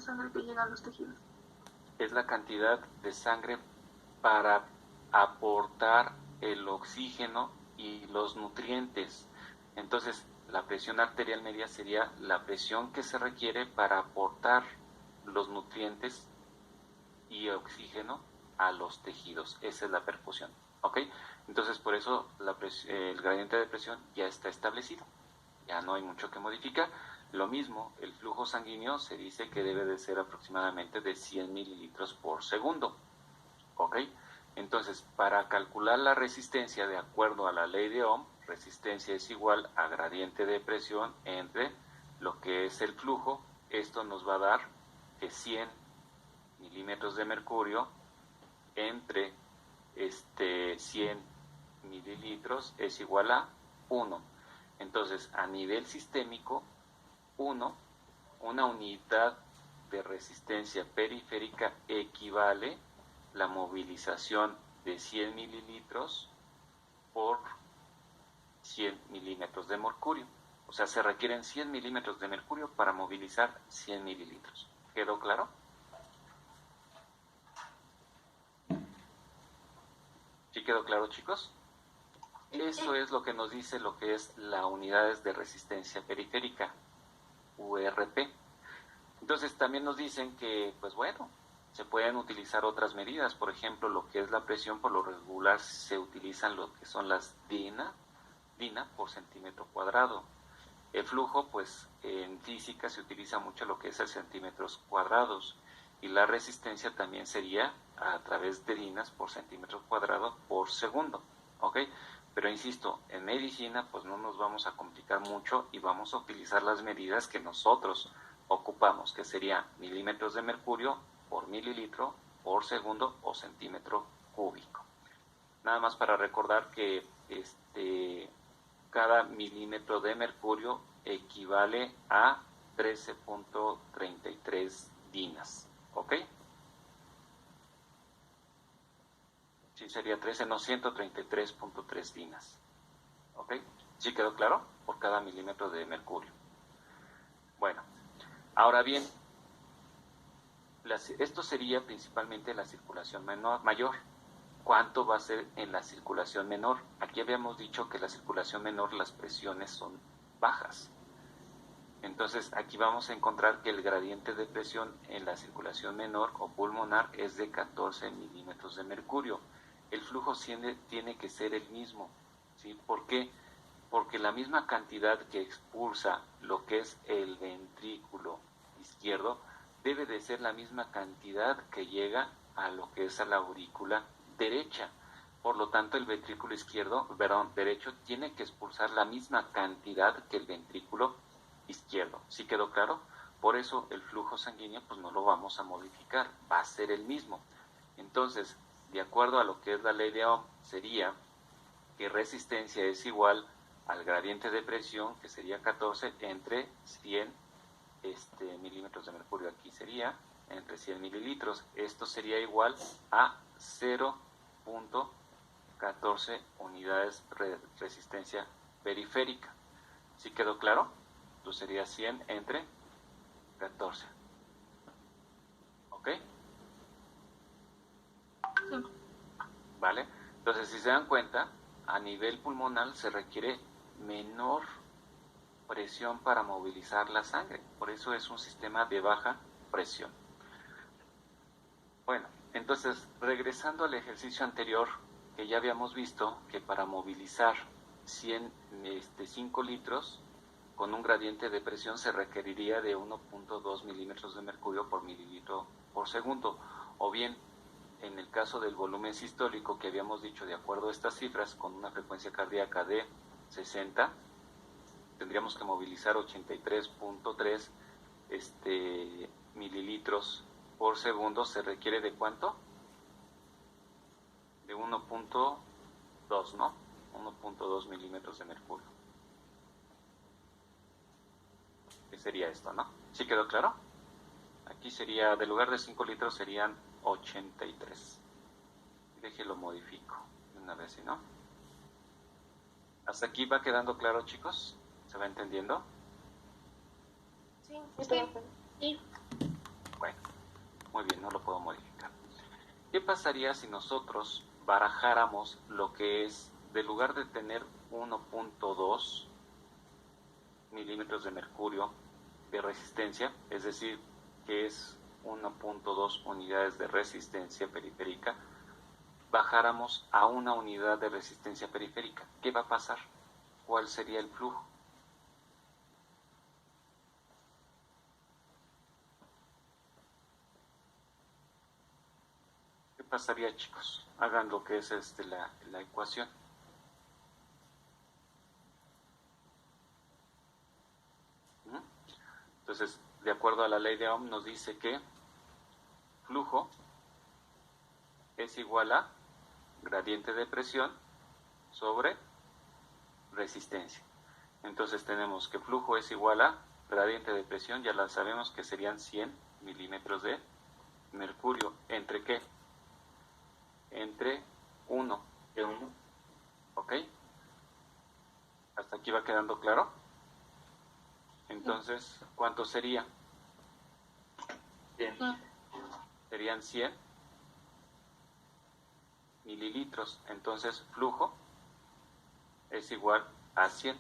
de sangre que llega a los tejidos? Es la cantidad de sangre para aportar el oxígeno y los nutrientes. Entonces, la presión arterial media sería la presión que se requiere para aportar los nutrientes y oxígeno a los tejidos. Esa es la perfusión, ¿ok? Entonces, por eso el gradiente de presión ya está establecido. Ya no hay mucho que modificar. Lo mismo, el flujo sanguíneo se dice que debe de ser aproximadamente de 100 mililitros por segundo, ¿ok? Entonces, para calcular la resistencia de acuerdo a la ley de Ohm, resistencia es igual a gradiente de presión entre lo que es el flujo. Esto nos va a dar que 100 milímetros de mercurio entre 100 mililitros es igual a 1. Entonces, a nivel sistémico, una unidad de resistencia periférica equivale la movilización de 100 mililitros por 100 milímetros de mercurio. O sea, se requieren 100 milímetros de mercurio para movilizar 100 mililitros. ¿Quedó claro? ¿Sí quedó claro, chicos? Eso es lo que nos dice lo que es la unidades de resistencia periférica, URP. Entonces también nos dicen que, pues bueno, se pueden utilizar otras medidas. Por ejemplo, lo que es la presión, por lo regular se utilizan lo que son las DINA por centímetro cuadrado. El flujo, pues en física se utiliza mucho lo que es el centímetros cuadrados, y la resistencia también sería a través de DINAs por centímetro cuadrado por segundo, ¿ok? Pero insisto, en medicina pues no nos vamos a complicar mucho y vamos a utilizar las medidas que nosotros ocupamos, que sería milímetros de mercurio por mililitro por segundo o centímetro cúbico. Nada más para recordar que cada milímetro de mercurio equivale a 13.33 dinas, ¿ok? Sí, sería 13, no, 133.3 dinas, ¿ok? ¿Sí quedó claro? Por cada milímetro de mercurio. Bueno, ahora bien, esto sería principalmente la circulación mayor. ¿Cuánto va a ser en la circulación menor? Aquí habíamos dicho que la circulación menor las presiones son bajas. Entonces aquí vamos a encontrar que el gradiente de presión en la circulación menor o pulmonar es de 14 milímetros de mercurio. El flujo tiene que ser el mismo, ¿sí? ¿Por qué? Porque la misma cantidad que expulsa lo que es el ventrículo izquierdo debe de ser la misma cantidad que llega a lo que es a la aurícula derecha. Por lo tanto, el ventrículo derecho tiene que expulsar la misma cantidad que el ventrículo izquierdo. ¿Sí quedó claro? Por eso el flujo sanguíneo pues no lo vamos a modificar, va a ser el mismo. Entonces, de acuerdo a lo que es la ley de Ohm, sería que resistencia es igual al gradiente de presión, que sería 14, entre 100 milímetros de mercurio. Aquí sería entre 100 mililitros. Esto sería igual a 0.14 unidades de resistencia periférica. ¿Sí quedó claro? Entonces sería 100 entre 14. ¿Ok? Sí. ¿Vale? Entonces, si se dan cuenta, a nivel pulmonar se requiere menor presión para movilizar la sangre. Por eso es un sistema de baja presión. Bueno, entonces, regresando al ejercicio anterior, que ya habíamos visto que para movilizar 5 litros con un gradiente de presión se requeriría de 1.2 milímetros de mercurio por mililitro por segundo. O bien, en el caso del volumen sistólico que habíamos dicho, de acuerdo a estas cifras, con una frecuencia cardíaca de 60, tendríamos que movilizar 83.3 mililitros por segundo. ¿Se requiere de cuánto? De 1.2, ¿no? 1.2 milímetros de mercurio. ¿Qué sería esto, no? ¿Sí quedó claro? Aquí sería, de lugar de 5 litros serían 83. Déjelo modifico de una vez, ¿sí, no? ¿Hasta aquí va quedando claro, chicos? ¿Se va entendiendo? Sí, sí. Muy bien, no lo puedo modificar. ¿Qué pasaría si nosotros barajáramos lo que es, de lugar de tener 1.2 milímetros de mercurio de resistencia, es decir, que es 1.2 unidades de resistencia periférica, bajáramos a una unidad de resistencia periférica? ¿Qué va a pasar? ¿Cuál sería el flujo? ¿Qué pasaría, chicos? Hagan lo que es la ecuación. Entonces, de acuerdo a la ley de Ohm, nos dice que flujo es igual a gradiente de presión sobre resistencia. Entonces tenemos que flujo es igual a gradiente de presión, ya la sabemos que serían 100 milímetros de mercurio. ¿Entre qué? Entre 1 y 1. ¿Ok? ¿Hasta aquí va quedando claro? Entonces, ¿cuánto sería? 100. Serían 100 mililitros. Entonces, flujo es igual a 100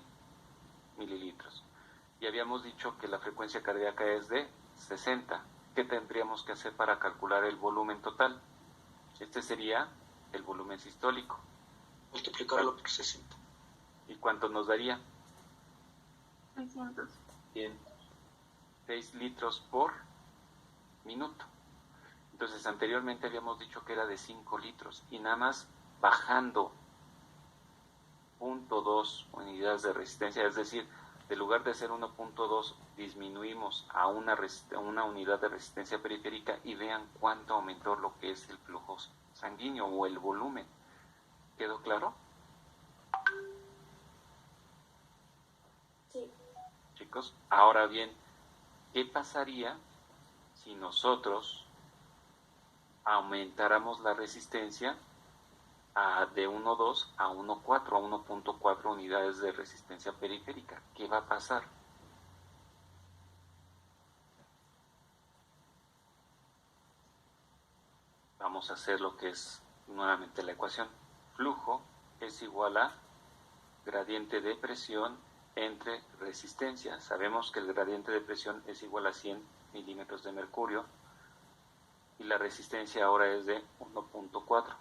mililitros. Y habíamos dicho que la frecuencia cardíaca es de 60. ¿Qué tendríamos que hacer para calcular el volumen total? Este sería el volumen sistólico. Multiplicarlo por 60. ¿Y cuánto nos daría? 600. 6 litros por minuto. Entonces anteriormente habíamos dicho que era de 5 litros y nada más bajando 0.2 unidades de resistencia, es decir, de lugar de ser 1.2 disminuimos a una unidad de resistencia periférica y vean cuánto aumentó lo que es el flujo sanguíneo o el volumen. ¿Quedó claro? Sí. Chicos, ahora bien, ¿qué pasaría si nosotros aumentáramos la resistencia de 1.2 a 1.4, a 1.4 unidades de resistencia periférica? ¿Qué va a pasar? Vamos a hacer lo que es nuevamente la ecuación. Flujo es igual a gradiente de presión entre resistencia. Sabemos que el gradiente de presión es igual a 100 milímetros de mercurio y la resistencia ahora es de 1.4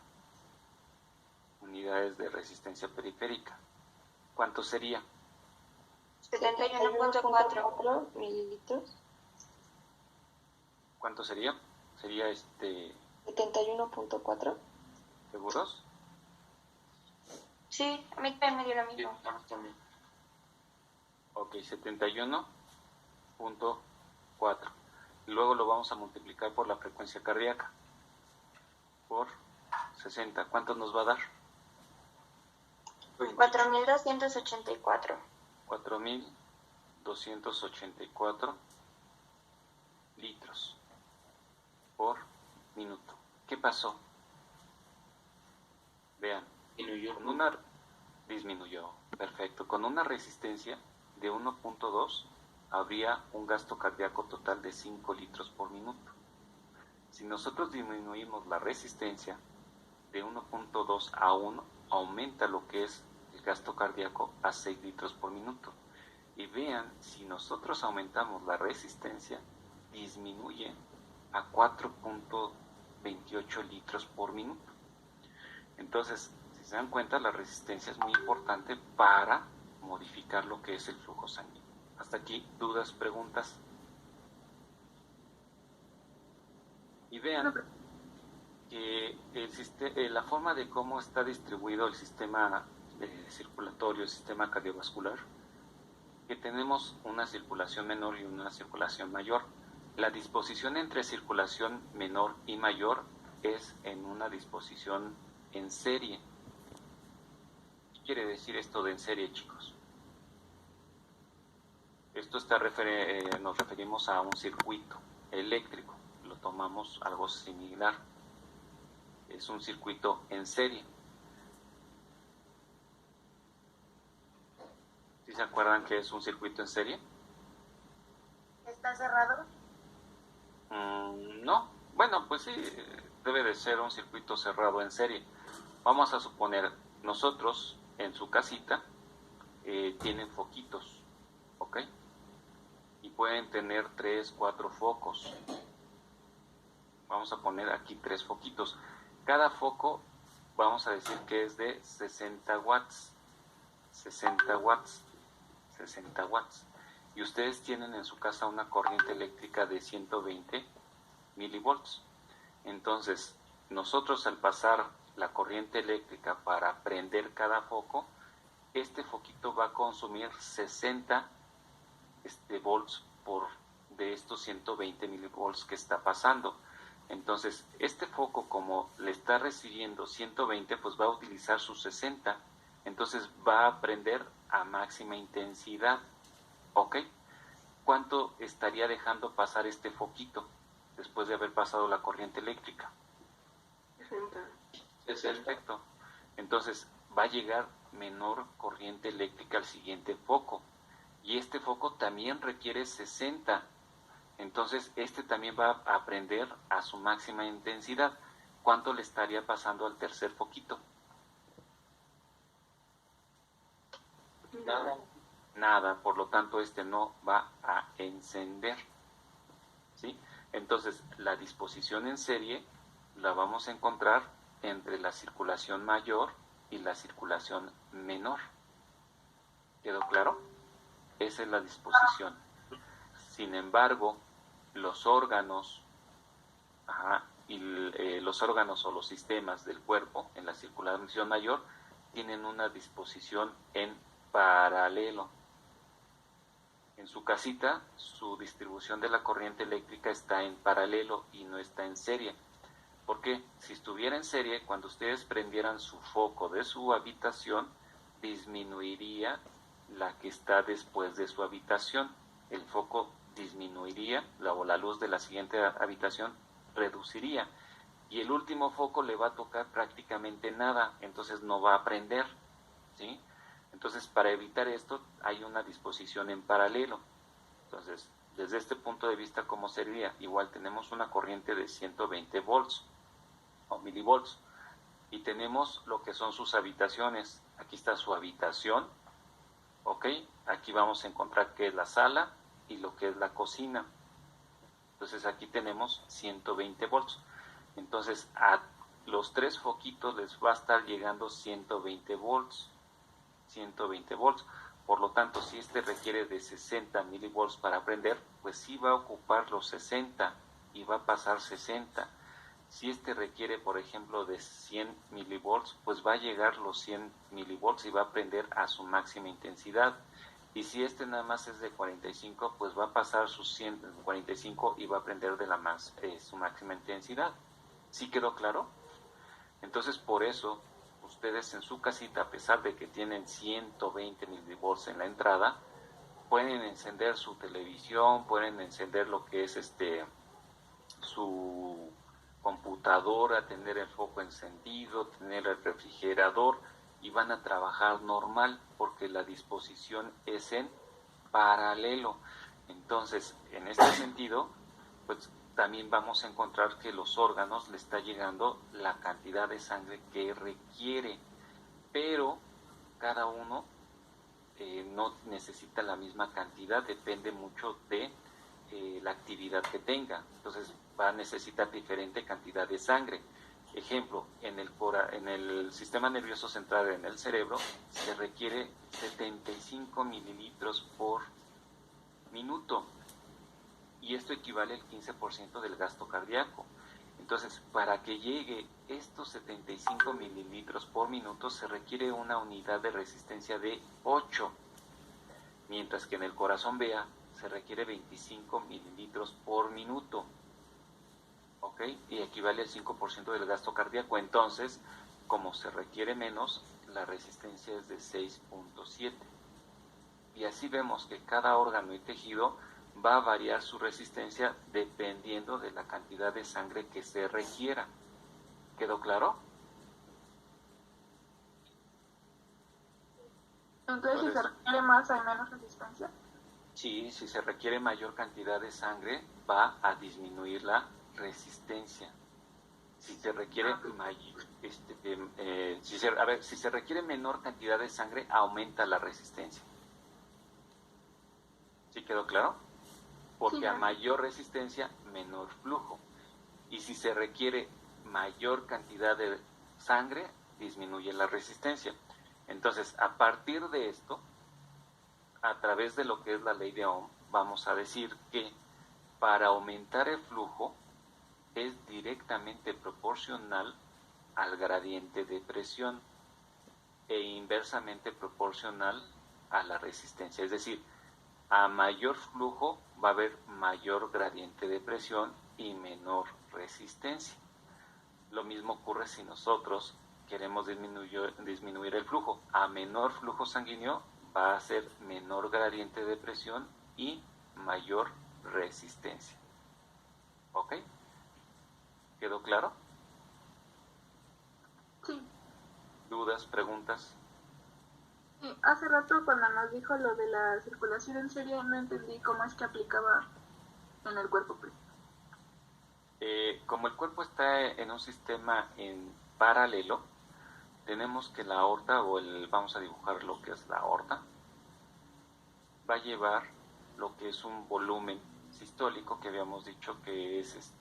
unidades de resistencia periférica. ¿Cuánto sería? 71.4 mililitros. ¿Cuánto sería? Sería 71.4. ¿seguros? Sí, a mí también me dio lo mismo. También. Ok, 71.4. Luego lo vamos a multiplicar por la frecuencia cardíaca. Por 60. ¿Cuánto nos va a dar? 4.284. 4.284 litros por minuto. ¿Qué pasó? Vean, disminuyó, perfecto. Con una resistencia de 1.2 habría un gasto cardíaco total de 5 litros por minuto. Si nosotros disminuimos la resistencia de 1.2 a 1, aumenta lo que es el gasto cardíaco a 6 litros por minuto. Y vean, si nosotros aumentamos la resistencia, disminuye a 4.28 litros por minuto. Entonces, si se dan cuenta, la resistencia es muy importante para modificar lo que es el flujo sanguíneo. Hasta aquí, dudas, preguntas. Y vean que la forma de cómo está distribuido el sistema circulatorio, el sistema cardiovascular, que tenemos una circulación menor y una circulación mayor. La disposición entre circulación menor y mayor es en una disposición en serie. ¿Qué quiere decir esto de en serie, chicos? Esto nos referimos a un circuito eléctrico. Lo tomamos algo similar. Es un circuito en serie. ¿Sí se acuerdan que es un circuito en serie? ¿Está cerrado? No. Bueno, Bueno, pues sí, debe de ser un circuito cerrado en serie. Vamos a suponer, nosotros en su casita tienen foquitos, ¿ok? Y pueden tener 3, 4 focos. Vamos a poner aquí 3 foquitos. Cada foco, vamos a decir que es de 60 watts. 60 watts. 60 watts. Y ustedes tienen en su casa una corriente eléctrica de 120 milivolts. Entonces, nosotros al pasar la corriente eléctrica para prender cada foco, este foquito va a consumir 60 volts de estos 120 milivolts que está pasando. Entonces, este foco, como le está recibiendo 120, pues va a utilizar sus 60. Entonces, va a prender a máxima intensidad. ¿Ok? ¿Cuánto estaría dejando pasar este foquito después de haber pasado la corriente eléctrica? 60. Perfecto. Entonces, va a llegar menor corriente eléctrica al siguiente foco. Y este foco también requiere 60. Entonces, este también va a prender a su máxima intensidad. ¿Cuánto le estaría pasando al tercer foquito? Nada. Nada, por lo tanto, este no va a encender. ¿Sí? Entonces, la disposición en serie la vamos a encontrar entre la circulación mayor y la circulación menor. ¿Quedó claro? Esa es la disposición. Sin embargo, los órganos los órganos o los sistemas del cuerpo en la circulación mayor tienen una disposición en paralelo. En su casita, su distribución de la corriente eléctrica está en paralelo y no está en serie. Porque si estuviera en serie, cuando ustedes prendieran su foco de su habitación, disminuiría la que está después de su habitación. El foco disminuiría, la luz de la siguiente habitación reduciría. Y el último foco le va a tocar prácticamente nada, entonces no va a prender, ¿sí? Entonces, para evitar esto, hay una disposición en paralelo. Entonces, desde este punto de vista, ¿cómo sería? Igual tenemos una corriente de 120 volts o milivolts y tenemos lo que son sus habitaciones. Aquí está su habitación, ¿ok? Aquí vamos a encontrar qué es la sala y lo que es la cocina. Entonces, aquí tenemos 120 volts. Entonces, a los 3 foquitos les va a estar llegando 120 volts. 120 volts. Por lo tanto, si este requiere de 60 milivolts para prender, pues sí va a ocupar los 60 y va a pasar 60. Si este requiere, por ejemplo, de 100 milivolts, pues va a llegar los 100 milivolts y va a prender a su máxima intensidad. Y si este nada más es de 45, pues va a pasar sus 145 y va a prender de su máxima intensidad. ¿Sí quedó claro? Entonces, por eso, ustedes en su casita, a pesar de que tienen 120 milivolts en la entrada, pueden encender su televisión, pueden encender lo que es su computadora, tener el foco encendido, tener el refrigerador y van a trabajar normal porque la disposición es en paralelo. Entonces, en este sentido, pues también vamos a encontrar que los órganos le está llegando la cantidad de sangre que requiere, pero cada uno no necesita la misma cantidad, depende mucho de la actividad que tenga. Entonces va a necesitar diferente cantidad de sangre. Ejemplo, en el sistema nervioso central, en el cerebro, se requiere 75 mililitros por minuto y esto equivale al 15% del gasto cardíaco. Entonces, para que llegue estos 75 mililitros por minuto se requiere una unidad de resistencia de 8, mientras que en el corazón vea se requiere 25 mililitros por minuto, ¿ok? Y equivale al 5% del gasto cardíaco. Entonces, como se requiere menos, la resistencia es de 6.7. Y así vemos que cada órgano y tejido va a variar su resistencia dependiendo de la cantidad de sangre que se requiera. ¿Quedó claro? Entonces, si se requiere más, hay menos resistencia. Sí, si se requiere mayor cantidad de sangre, va a disminuir la resistencia. Si se requiere si se requiere menor cantidad de sangre, aumenta la resistencia. ¿Sí quedó claro? Porque a mayor resistencia, menor flujo. Y si se requiere mayor cantidad de sangre, disminuye la resistencia. Entonces, a partir de esto, a través de lo que es la ley de Ohm, vamos a decir que para aumentar el flujo es directamente proporcional al gradiente de presión e inversamente proporcional a la resistencia. Es decir, a mayor flujo va a haber mayor gradiente de presión y menor resistencia. Lo mismo ocurre si nosotros queremos disminuir el flujo. A menor flujo sanguíneo va a ser menor gradiente de presión y mayor resistencia. ¿Ok? ¿Quedó claro? Sí. ¿Dudas, preguntas? Sí, hace rato cuando nos dijo lo de la circulación en serie, no entendí cómo es que aplicaba en el cuerpo. Como el cuerpo está en un sistema en paralelo, tenemos que la aorta, vamos a dibujar lo que es la aorta, va a llevar lo que es un volumen sistólico que habíamos dicho que es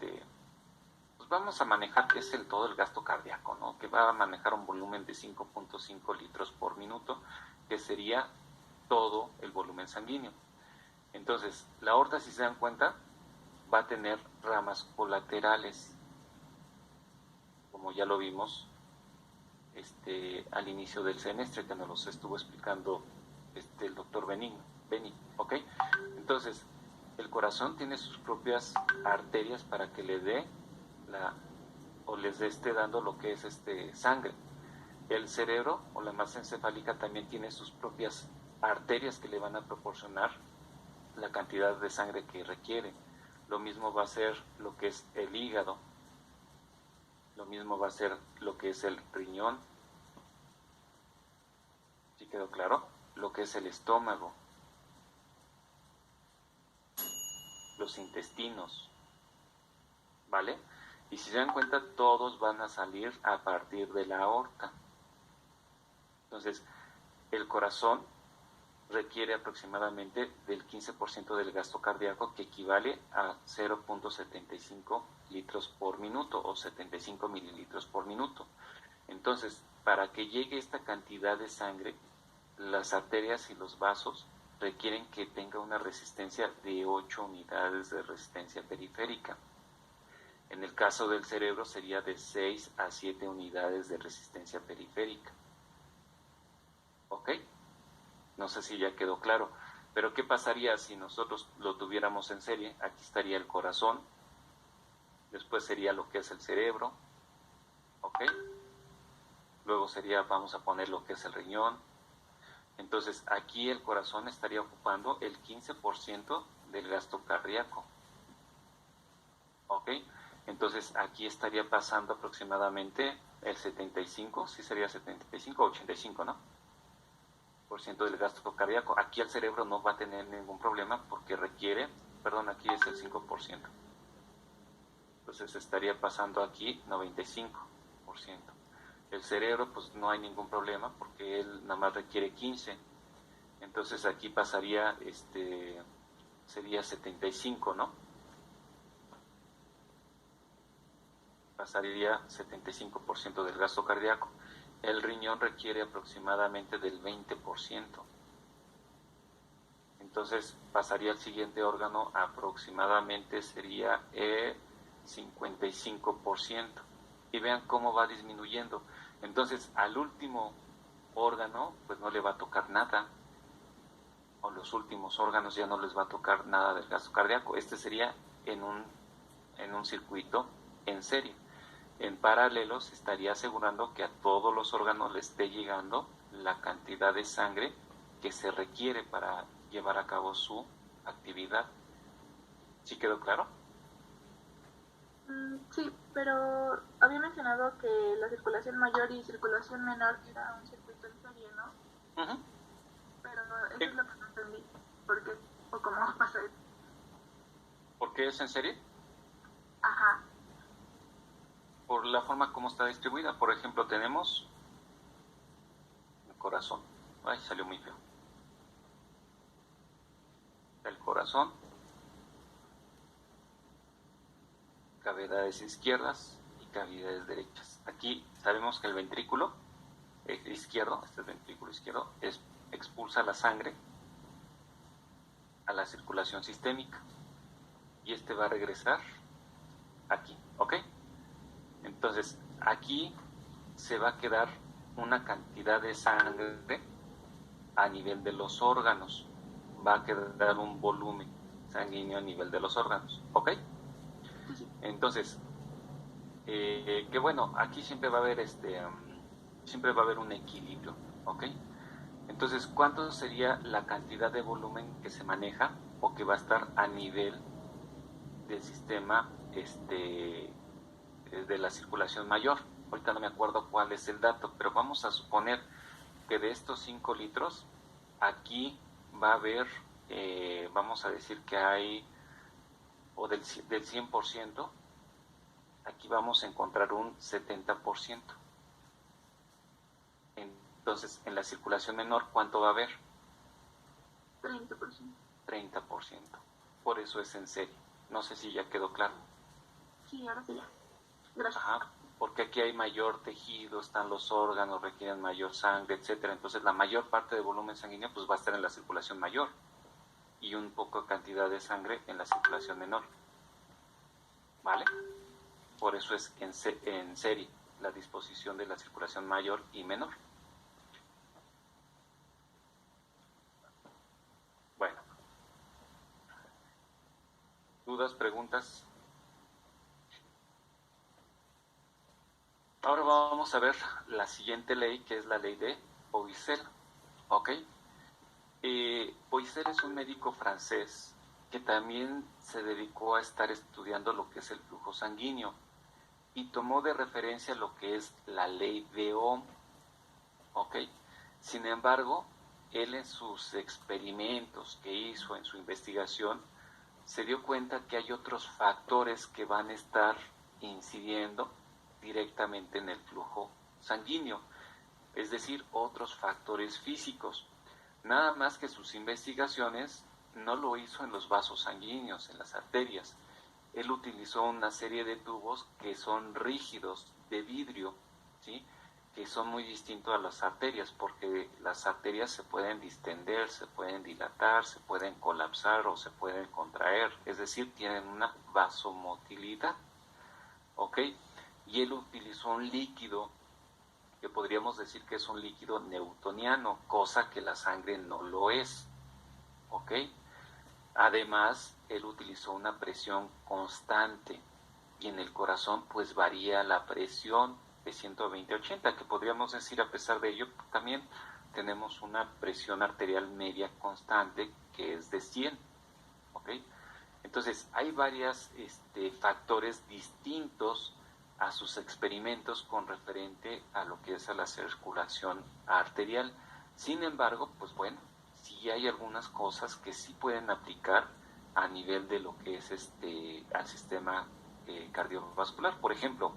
pues vamos a manejar que es todo el gasto cardíaco, ¿no? Que va a manejar un volumen de 5.5 litros por minuto, que sería todo el volumen sanguíneo. Entonces, la aorta, si se dan cuenta, va a tener ramas colaterales, como ya lo vimos al inicio del semestre, que nos los estuvo explicando el doctor Beni, ¿ok? Entonces, el corazón tiene sus propias arterias para que le dé les esté dando lo que es sangre. El cerebro o la masa encefálica también tiene sus propias arterias que le van a proporcionar la cantidad de sangre que requiere. Lo mismo va a ser lo que es el hígado, lo mismo va a ser lo que es el riñón, ¿sí quedó claro? Lo que es el estómago, los intestinos, ¿vale? Y si se dan cuenta, todos van a salir a partir de la aorta. Entonces, el corazón requiere aproximadamente del 15% del gasto cardíaco, que equivale a 0.75 litros por minuto o 75 mililitros por minuto. Entonces, para que llegue esta cantidad de sangre, las arterias y los vasos requieren que tenga una resistencia de 8 unidades de resistencia periférica. En el caso del cerebro sería de 6 a 7 unidades de resistencia periférica. ¿Ok? No sé si ya quedó claro. Pero ¿qué pasaría si nosotros lo tuviéramos en serie? Aquí estaría el corazón, después sería lo que es el cerebro, ¿ok? Luego vamos a poner lo que es el riñón. Entonces aquí el corazón estaría ocupando el 15% del gasto cardíaco, ¿ok? Entonces aquí estaría pasando aproximadamente el 75, sí sería 75 o 85, ¿no? Por ciento del gasto cardíaco. Aquí el cerebro no va a tener ningún problema porque aquí es el 5%. Entonces estaría pasando aquí 95%. El cerebro pues no hay ningún problema porque él nada más requiere 15. Entonces aquí pasaría, sería 75, ¿no? Pasaría 75% del gasto cardíaco. El riñón requiere aproximadamente del 20%. Entonces pasaría al siguiente órgano, aproximadamente sería el 55%. Y vean cómo va disminuyendo. Entonces al último órgano pues no le va a tocar nada. O los últimos órganos ya no les va a tocar nada del gasto cardíaco. Este sería en un circuito en serie. En paralelo se estaría asegurando que a todos los órganos le esté llegando la cantidad de sangre que se requiere para llevar a cabo su actividad. ¿Sí quedó claro? Sí, pero había mencionado que la circulación mayor y circulación menor era un circuito en serie, ¿no? Uh-huh. Pero eso es lo que no entendí. ¿Por qué? ¿O cómo pasa eso? ¿Por qué es en serie? Ajá. la forma como está distribuida. Por ejemplo, tenemos el corazón. Ay, salió muy feo. El corazón, cavidades izquierdas y cavidades derechas. Aquí sabemos que el ventrículo izquierdo, este es el ventrículo izquierdo, expulsa la sangre a la circulación sistémica y este va a regresar aquí, ¿ok? Entonces, aquí se va a quedar una cantidad de sangre a nivel de los órganos, va a quedar un volumen sanguíneo a nivel de los órganos, ¿ok? Entonces, que bueno, aquí siempre va a haber siempre va a haber un equilibrio, ¿ok? Entonces, ¿cuánto sería la cantidad de volumen que se maneja o que va a estar a nivel del sistema de la circulación mayor? Ahorita no me acuerdo cuál es el dato, pero vamos a suponer que de estos 5 litros, aquí va a haber, vamos a decir que hay, o del 100%, aquí vamos a encontrar un 70%. Entonces, en la circulación menor, ¿cuánto va a haber? 30%. 30%. Por eso es en serie. No sé si ya quedó claro. Sí, ahora sí. Gracias. Ajá, porque aquí hay mayor tejido, están los órganos, requieren mayor sangre, etcétera. Entonces, la mayor parte del volumen sanguíneo pues va a estar en la circulación mayor y un poco cantidad de sangre en la circulación menor. ¿Vale? Por eso es en serie la disposición de la circulación mayor y menor. Bueno. ¿Dudas, preguntas? Ahora vamos a ver la siguiente ley, que es la ley de Poiseuille. ¿Ok? Poiseuille es un médico francés que también se dedicó a estar estudiando lo que es el flujo sanguíneo y tomó de referencia lo que es la ley de Ohm. ¿Ok? Sin embargo, él en sus experimentos que hizo, en su investigación, se dio cuenta que hay otros factores que van a estar incidiendo directamente en el flujo sanguíneo, es decir, otros factores físicos. Nada más que sus investigaciones no lo hizo en los vasos sanguíneos, en las arterias. Él utilizó una serie de tubos que son rígidos, de vidrio, ¿sí?, que son muy distintos a las arterias, porque las arterias se pueden distender, se pueden dilatar, se pueden colapsar o se pueden contraer, es decir, tienen una vasomotilidad, ¿ok? Y él utilizó un líquido que podríamos decir que es un líquido newtoniano, cosa que la sangre no lo es, ¿ok? Además, él utilizó una presión constante y en el corazón pues varía la presión de 120-80, que podríamos decir a pesar de ello también tenemos una presión arterial media constante que es de 100, ¿ok? Entonces hay varios factores distintos a sus experimentos con referente a lo que es a la circulación arterial. Sin embargo, pues bueno, sí hay algunas cosas que sí pueden aplicar a nivel de lo que es al sistema cardiovascular. Por ejemplo,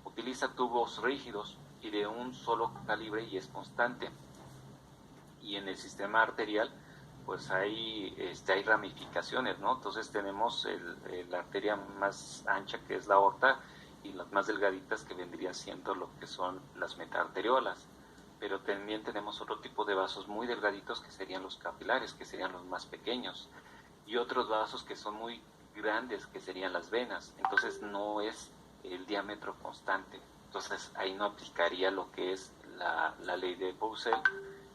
utiliza tubos rígidos y de un solo calibre y es constante. Y en el sistema arterial, pues hay ramificaciones, ¿no? Entonces tenemos la arteria más ancha, que es la aorta, y las más delgaditas, que vendrían siendo lo que son las metaarteriolas. Pero también tenemos otro tipo de vasos muy delgaditos, que serían los capilares, que serían los más pequeños, y otros vasos que son muy grandes, que serían las venas. Entonces no es el diámetro constante. Entonces ahí no aplicaría lo que es la ley de Poiseuille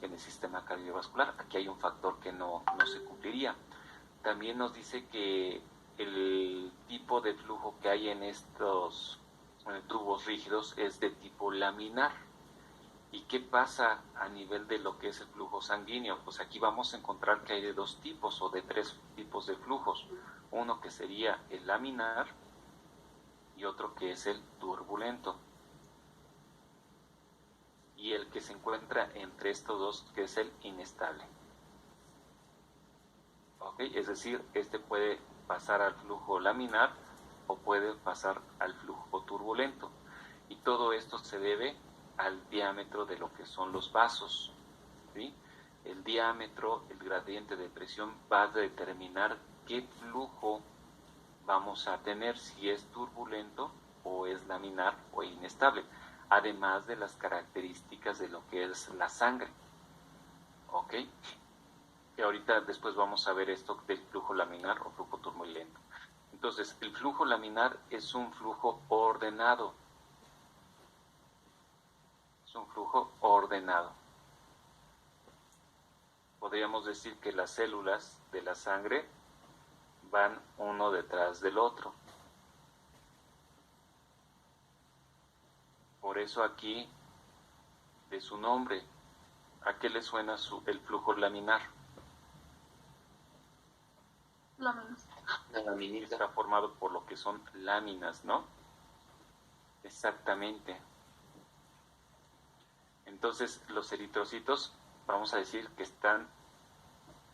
en el sistema cardiovascular. Aquí hay un factor que no se cumpliría. También nos dice que el tipo de flujo que hay en estos tubos rígidos es de tipo laminar. ¿Y qué pasa a nivel de lo que es el flujo sanguíneo? Pues aquí vamos a encontrar que hay de 2 tipos o de 3 tipos de flujos. Uno que sería el laminar y otro que es el turbulento. Y el que se encuentra entre estos dos, que es el inestable. ¿Ok? Es decir, puede pasar al flujo laminar o puede pasar al flujo turbulento. Y todo esto se debe al diámetro de lo que son los vasos, ¿sí? El diámetro, el gradiente de presión va a determinar qué flujo vamos a tener, si es turbulento o es laminar o inestable, además de las características de lo que es la sangre. ¿Ok? Y ahorita después vamos a ver esto del flujo laminar o flujo turbulento. Entonces, el flujo laminar es un flujo ordenado. Es un flujo ordenado. Podríamos decir que las células de la sangre van uno detrás del otro. Por eso aquí, de su nombre, ¿a qué le suena el flujo laminar? Láminas. La laminita. Está formado por lo que son láminas, ¿no? Exactamente. Entonces, los eritrocitos, vamos a decir que están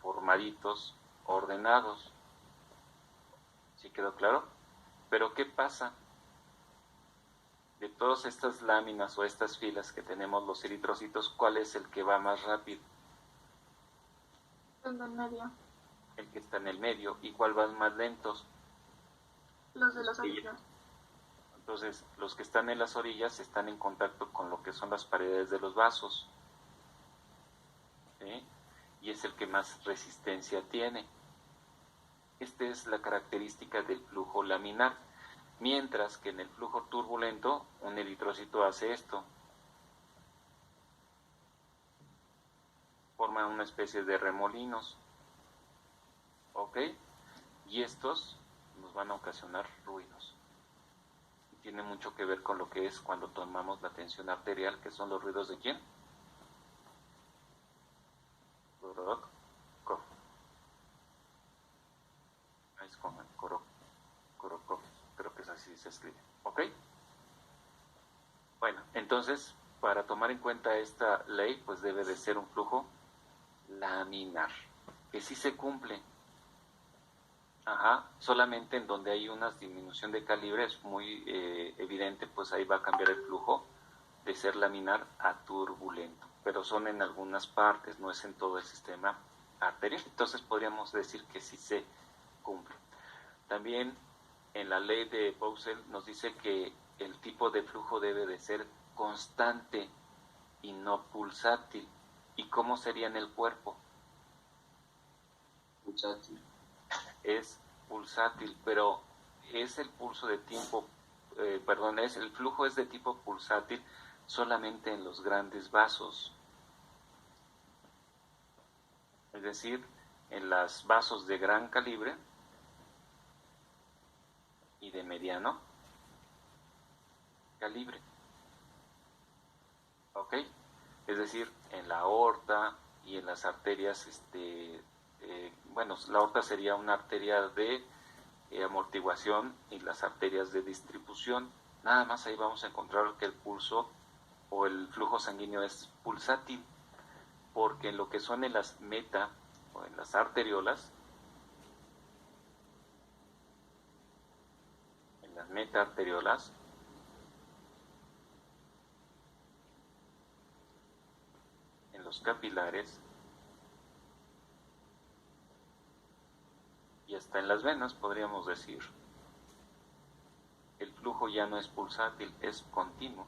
formaditos, ordenados. ¿Sí quedó claro? Pero ¿qué pasa? De todas estas láminas o estas filas que tenemos los eritrocitos, ¿cuál es el que va más rápido? El del medio. El que está en el medio. ¿Y cuál van más lentos? Los de las orillas. Entonces, los que están en las orillas están en contacto con lo que son las paredes de los vasos, ¿sí? Y es el que más resistencia tiene. Esta es la característica del flujo laminar. Mientras que en el flujo turbulento, un eritrocito hace esto. Forma una especie de remolinos. ¿Ok? Y estos nos van a ocasionar ruidos. Y tiene mucho que ver con lo que es cuando tomamos la tensión arterial, que son los ruidos de ¿quién? Es con el Korokov, creo que es así se escribe. ¿Ok? Bueno, entonces, para tomar en cuenta esta ley, pues debe de ser un flujo laminar, que sí se cumple. Ajá, solamente en donde hay una disminución de calibre es muy evidente, pues ahí va a cambiar el flujo de ser laminar a turbulento, pero son en algunas partes, no es en todo el sistema arterial. Entonces podríamos decir que sí se cumple. También en la ley de Boussel nos dice que el tipo de flujo debe de ser constante y no pulsátil. ¿Y cómo sería en el cuerpo? Pulsátil. Es pulsátil, pero es el pulso de tipo, el flujo es de tipo pulsátil solamente en los grandes vasos. Es decir, en los vasos de gran calibre y de mediano calibre. ¿Ok? Es decir, en la aorta y en las arterias, la aorta sería una arteria de amortiguación y las arterias de distribución. Nada más ahí vamos a encontrar que el pulso o el flujo sanguíneo es pulsátil, porque en lo que son en las meta o en las arteriolas, en las metaarteriolas, en los capilares y hasta en las venas, podríamos decir, el flujo ya no es pulsátil, es continuo.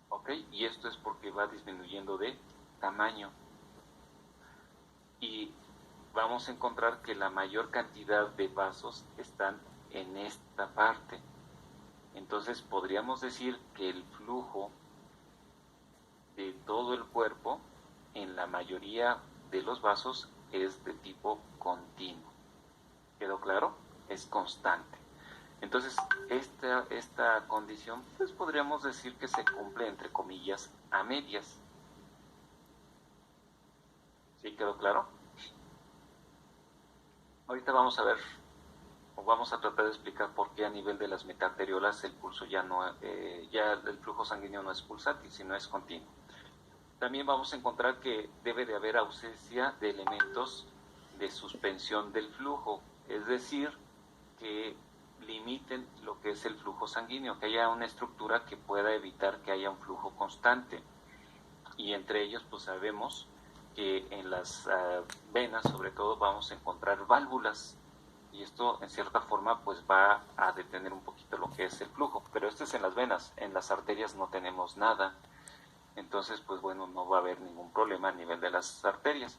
¿Ok? Y esto es porque va disminuyendo de tamaño. Y vamos a encontrar que la mayor cantidad de vasos están en esta parte. Entonces podríamos decir que el flujo de todo el cuerpo, en la mayoría de los vasos, es de tipo continuo. ¿Quedó claro? Es constante. Entonces, esta condición, pues podríamos decir que se cumple, entre comillas, a medias. ¿Sí quedó claro? Ahorita vamos a ver, o vamos a tratar de explicar por qué a nivel de las metaarteriolas el pulso ya el flujo sanguíneo no es pulsátil, sino es continuo. También vamos a encontrar que debe de haber ausencia de elementos de suspensión del flujo, es decir, que limiten lo que es el flujo sanguíneo, que haya una estructura que pueda evitar que haya un flujo constante. Y entre ellos, pues sabemos que en las venas, sobre todo, vamos a encontrar válvulas, y esto en cierta forma pues va a detener un poquito lo que es el flujo, pero esto es en las venas, en las arterias no tenemos nada, entonces pues bueno, no va a haber ningún problema a nivel de las arterias.